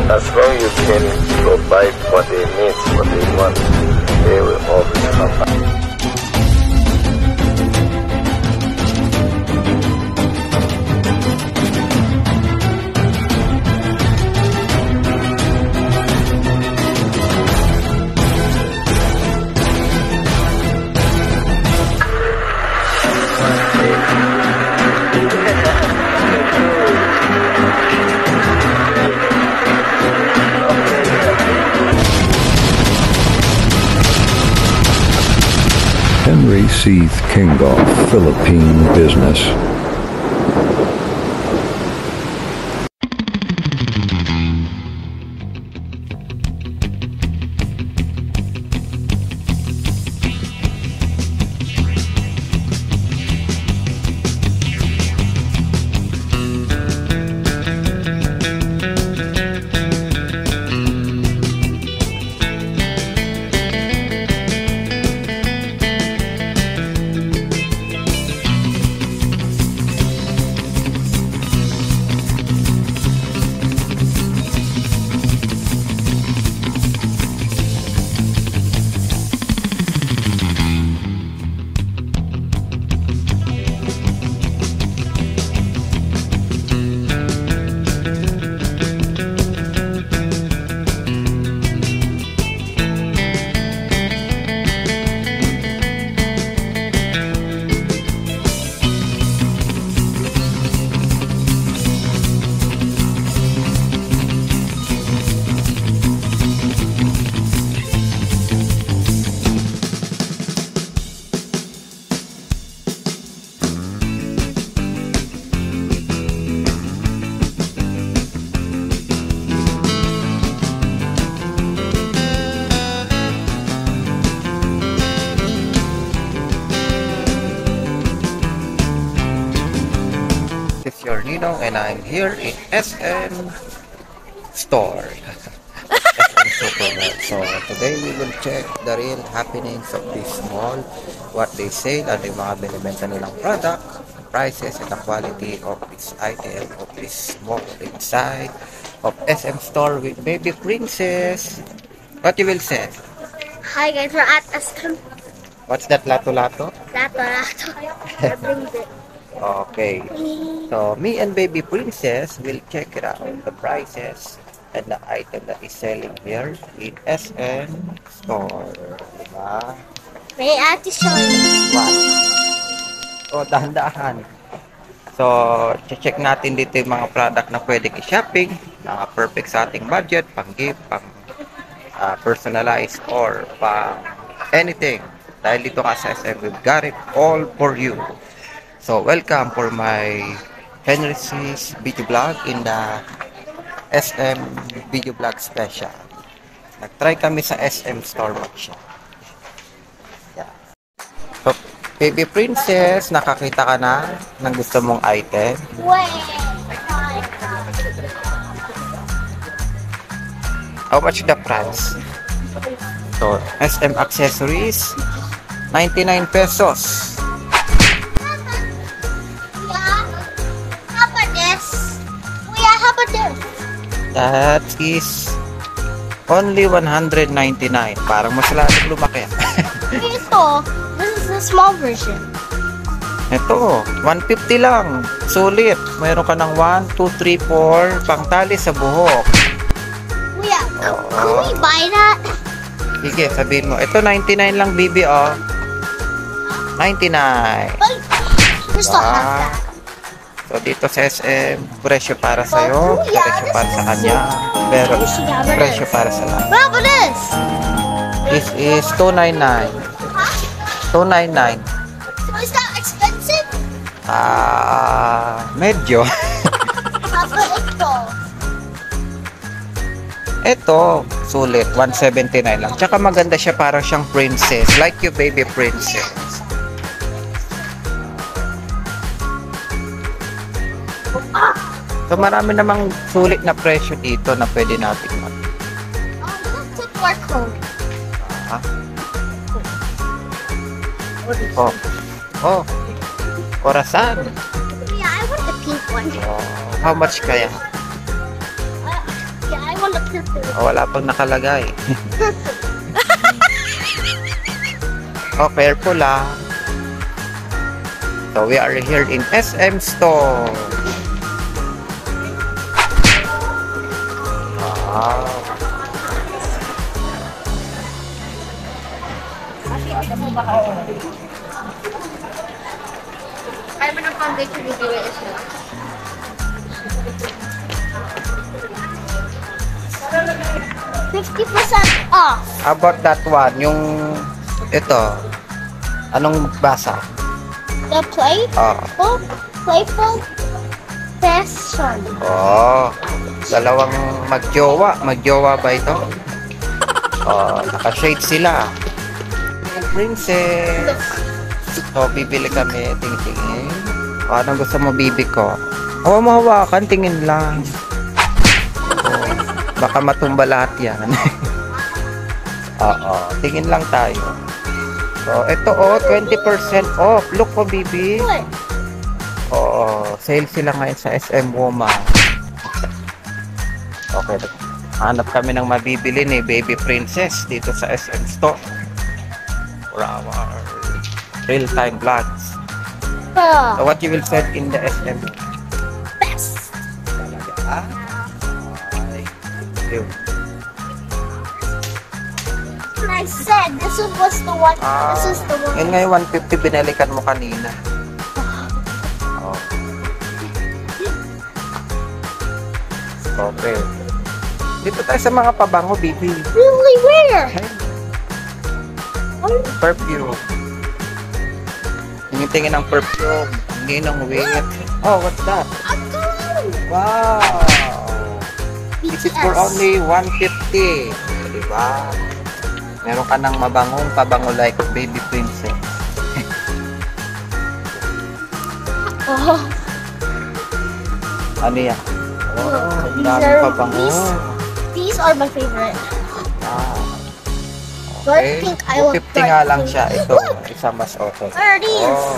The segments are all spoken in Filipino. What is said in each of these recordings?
As long you can provide what they need, what they want, they will always come back. Henry Seith King of Philippine Business. It's your Ninong and I'm here in SM Store. SM Supermart. So today we will check the real happenings of this mall, what they sell, ano yung mga binibenta nilang product, the prices and the quality of this item of this mall inside of SM Store with Baby Princess. What you will say? Hi guys, we're at SM. What's that lato-lato? Lato. Okay, so me and Baby Princess will check it out, the prices and the item that is selling here in SM Store. Diba? May ate show. What? So, dahan-dahan. So, check natin dito yung mga product na pwedeng i-shopping, na perfect sa ating budget, pang-gift, personalized, or pang anything. Dahil dito ka sa SM, we've got it all for you. So, welcome for my Henry's video vlog in the SM video vlog special. Nag-try kami sa SM Store mag-shop. Yeah. So, Baby Princess, nakakita ka na ng gusto mong item? How much the price? So, SM accessories, 99 pesos. That is only 199. Parang mas lalong lumaki. Ito, this is the small version. Ito, 150 lang. Sulit. Mayroon ka ng 1, 2, 3, 4 pangtali sa buhok. Kuya, can we buy that? Sige, sabihin mo. Ito, 99 lang, bibi, oh. 99. We still have that. So, dito sa SM, presyo para sa'yo, presyo para sa kanya, pero presyo para sa lahat. What about this? This is 299. 299. Is that expensive? Medyo. How about ito? Ito, sulit, 179 lang. Tsaka maganda siya, parang siyang princess, like your Baby Princess. So, marami namang sulit na presyo dito na pwede natin mag... Let's take more code. Oh, Corazon. Yeah, I want the pink one. Oh, how much kaya? Yeah, I want the Oh, wala pang nakalagay. Oh, careful ah. So, we are here in SM Store. Wow. Kaya mo ng foundation ni DWS na. $50% off. How about that one? Yung ito. Anong basa? The Oh. Playful fashion. Oh. Dalawang magjowa. Magjowa ba ito? Oh, naka-shade sila. Princess. So, bibili kami. Tingin-tingin. O, anong gusto mo bibi ko? Oh, mahawakan. Tingin lang. Oh, baka matumba lahat yan. Oo. Tingin lang tayo. So, ito oh, 20% off. Look po, bibi. What? Oo. Sale sila ngayon sa SM Woman. Okay. Hanap kami ng mabibili ni Baby Princess dito sa SM Store. For our real-time vlogs. So what you will set in the SM? Best. Talaga, ah? Ay, yun. And I said this was the one. This is the one. Yun nga yung 150 binalikan mo kanina. Oh. Okay. Dito tayo sa mga pabango, baby. Really, where? Perfume. Tingin ng perfume. Ninong wait. Oh, what's that? Wow! This is for only 150. Diba? Meron ka ng mabangong pabango like Baby Princess. Oh, Ano yan? Oh, These dami are- pabango. these are my favorite. Ah, Dark okay. pink. I want 50 nga dark lang pink. siya. Ito, isa mas okay. Where are these? Oh,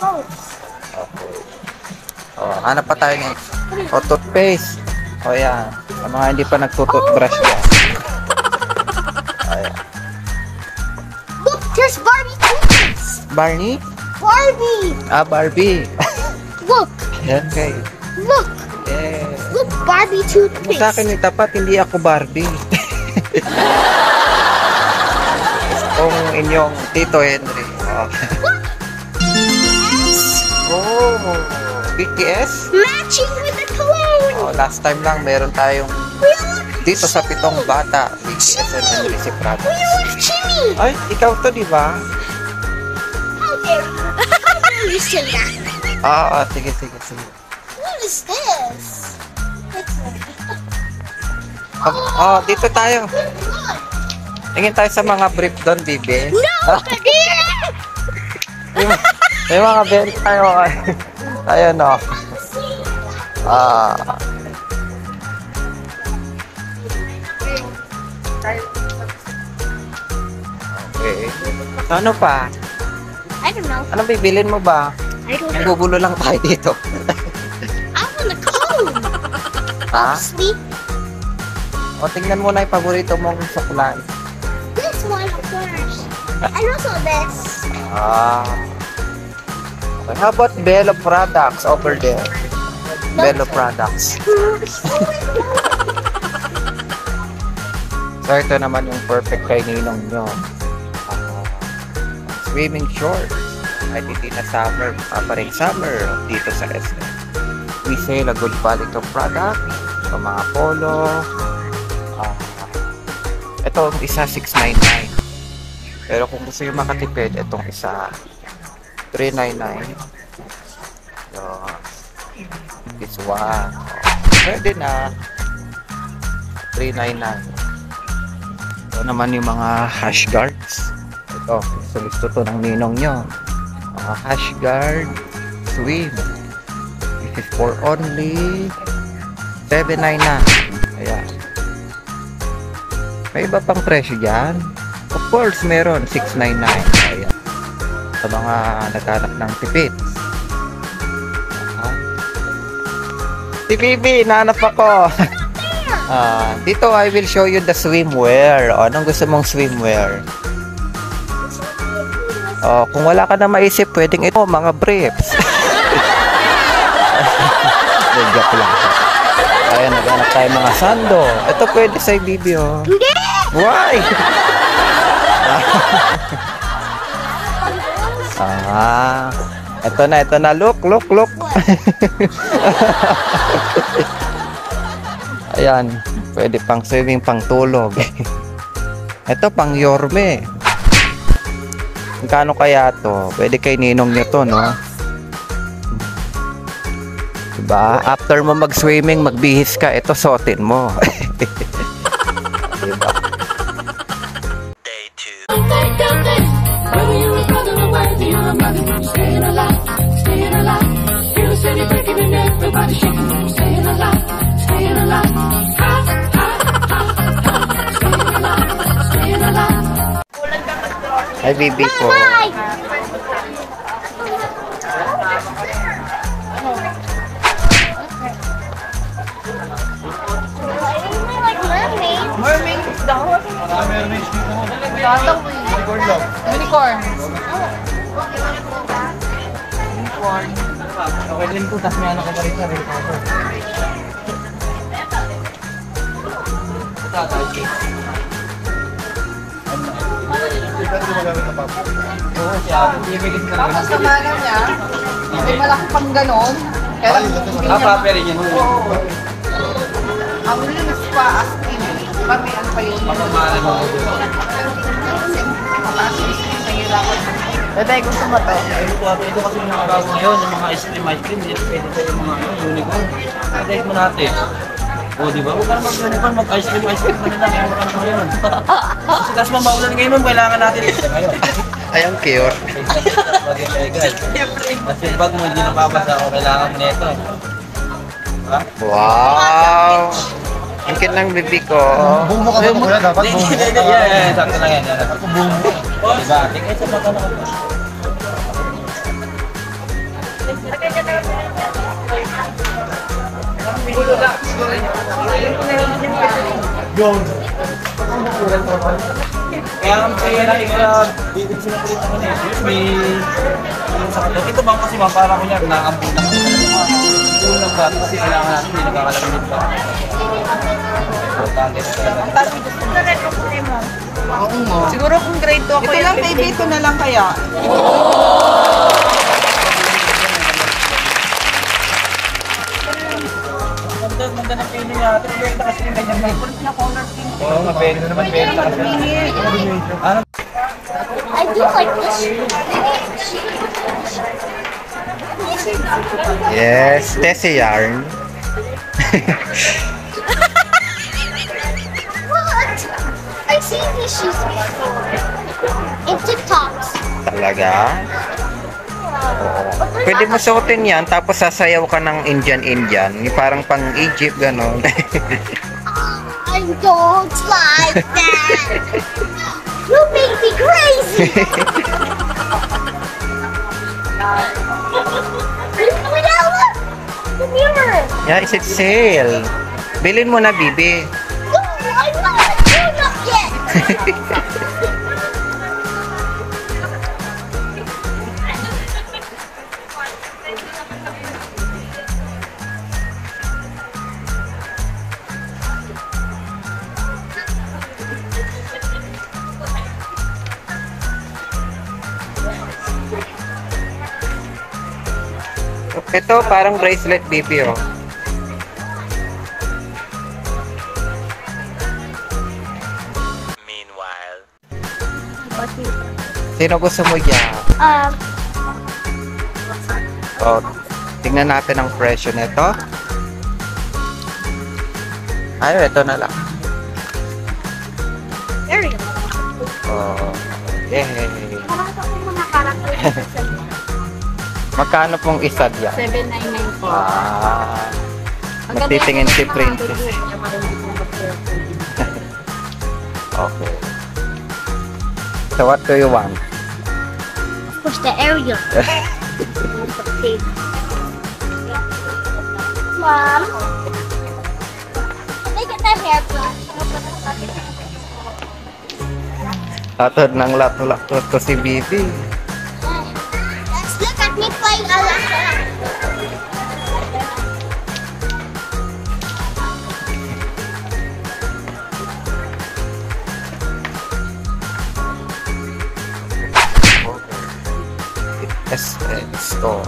Oh, okay. Oh, hanap pa tayo ng toothpaste. O yan. Sa mga hindi pa nagtutoothbrush yan. Ayan. look, there's Barbie toothpaste. Barney? Barbie, Ah, Barbie. look, Yan kay. look, Yeah. look, Barbie toothpaste. Sa akin tapat, hindi ako Barbie. Kung inyong Tito Henry. Oh, BTS? Matching with the cologne. Oh, last time lang meron tayong dito sa Pitong Bata. BTS and Henry si Prada. We love Jimmy. Ay, ikaw to, di ba? How dare you? How dare you say that? Ah, sige. What is this? Oh, dito tayo. Tingin tayo sa mga brief doon, bibi. No, dear. May mga belt tayo. Ayan, no. Ah. Okay. So, ano pa? I don't know. Anong bibilin mo ba? I don't know. Gugulo lang tayo dito. I want the cone. Ha? Sweet. O, tingnan mo na yung paborito mong suklay. This one, of course. And also this. Ah. Okay. How about Bello products over there? Bello products. So, ito naman yung perfect kay Ninong nyo. Swimming shorts. Ay, hindi na summer. Pa rin summer dito sa SM. We sell a good quality of product. So, mga polo. Ito, isa 699. Pero kung gusto nyo makatipid, itong isa 399. Yun. This one. Pwede na. 399. Ito naman yung mga hash guards. Ito, gusto to ng ninong nyo. Mga hash guard swim. This is for only 799. Ayan. May iba pang presyo dyan. Of course, meron 699. Ayan. Sa mga naghanap ng tipid. Si Bibi, nahanap ako. Dito I will show you the swimwear. O, anong gusto mong swimwear? Kung wala ka na maisip, pwedeng ito, mga briefs. Joke lang. Ayan, naghanap tayo mga sando. Ito pwede sa bibi, oh. Why? Ito na. Look. Ayan, pwede pang swimming, pang tulog. Ito pang yorme. Kano kaya to? Pwede kay ninong nyo to, no? Diba? After mo mag-swimming, magbihis ka, ito suotin mo. Diba? Day 2. Whether you're a brother or whether you're a mother, staying alive, staying alive. Feel the city breaking and everybody shaking, staying alive, staying alive. Staying alive. Ay, bibi ko. Mermaid daw. Unicorn. Okay din po, tas may anak ko pa rin sa rin. Tapos naman niya, may malaki pang ganon. Kaya lang, Pero yun. ang linis pa as in, kami ano kayo. Daday, gusto mo to? Ito kasi yung nakabago ngayon, yung mga ice cream, pwede tayo yung mga unicorn. Daday mo natin. O, di ba? Huwag ka na mag-unicorn, mag-ice cream na nila. Ngayon ka na ngayon. Kasi kasi maulan ngayon, kailangan natin ito ngayon. Ay, ang cute. Kasi pag mo hindi nababasa ako, kailangan mo nito. Wow! Ang cute ng bibi ko. Bumumo ka ba muna? Dapat bumumo ka. Yeah, sakto lang yan. Diba? Tingnan sa mata na ito. Kaya ang pera bibig sila po ito ngayon. Excuse me. Ito bang kasi para ko niya, nakakampun na. Unang ba? Kasi kailangan natin, hindi nakakalamit ba? Siguro kung grade 2 ako ito lang, baby, ito na lang kaya. Ganda ng pili niya. Ito yung kasi yung ganyan na. Oo, mapili na naman. Ano? I do like this. Yes, Tessie yarn. What? I've seen these shoes before. In TikToks. Talaga? Pwede mo suotin yan, tapos sasayaw ka ng Indian. Yung parang pang Egypt, gano'n. I don't like that. You make me crazy. Look out, look. The mirror. Yeah, is it sale? Bilhin mo na, bibi. No, I'm not. You're not yet. Ito, parang bracelet, bibi, oh. Meanwhile. Sino gusto mo yan? Oh, tingnan natin ang presyo nito. Ay, ito na lang. There you go. Oh, yay. Parang ako mga characters. Magkano pong isa diyan? 799 po. Nagtitingin si Princess. Okay. So what do you want? Of course, the Ariel. Mom, can I get that hair brush. Latod ng lato-lato to si Bibi. Let's look at me playing electric. SM Store.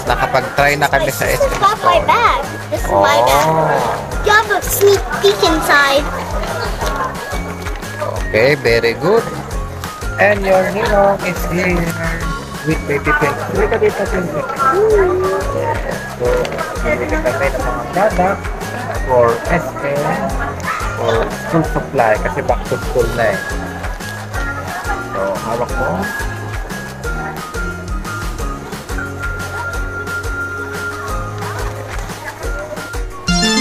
Nakapag-try na kami sa SM Got my Store. bag. This is my bag. You have a sneak peek inside. Okay, very good. And your Ninong is here with baby pink. Hindi ka dito, Pinky. So, bibili kami ng mga product for SM for school supply kasi back to school na eh. So, hawak mo.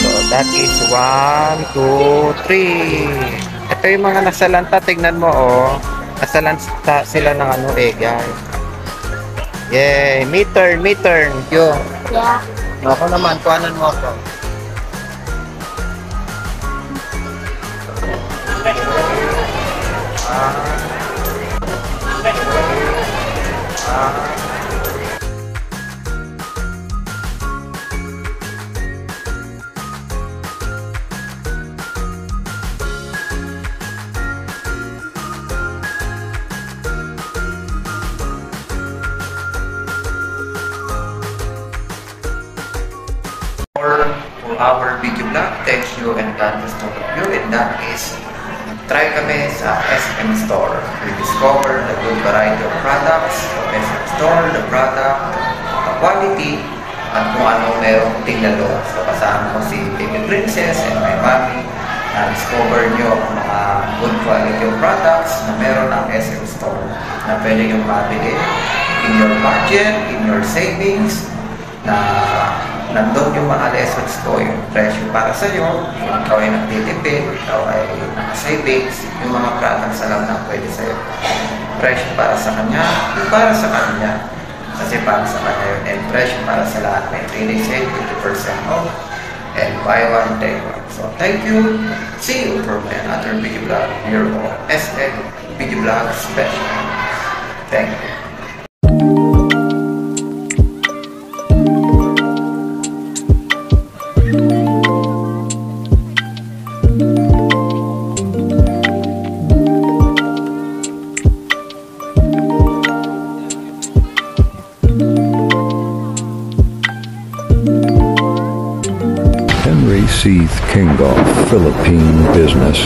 So, that is 1, 2, 3. Ito yung mga nasalanta. Tignan mo, oh. Nasalanta sila ng ano, guys. Yay! Me turn. Yo. Yeah. Ako naman, kuhanan mo ako. For our video vlog, thank you and God bless all of you. And that is, try kami sa SM Store. We discover the good variety of products from SM Store, the product, the quality, at kung ano merong tinalo. So kasama ko si Baby Princess and my mommy. Na-discover nyo ang mga good quality of products na meron ang SM Store na pwede yung mabili in your budget, in your savings, na nandun yung mga lessons ko, yung presyo para sa iyo, kung ikaw ay nagtitipid, ikaw ay naka-savings, yung mga products na lang na pwede sa iyo. Presyo para sa kanya, yung para sa kanya. Kasi para sa kanya yun, and presyo para sa lahat. May 3 days sale, 50% off, and buy one, take one. So, thank you. See you for my another video vlog here on SM Video Vlog Special. Thank you. Henry Seeth King of Philippine Business.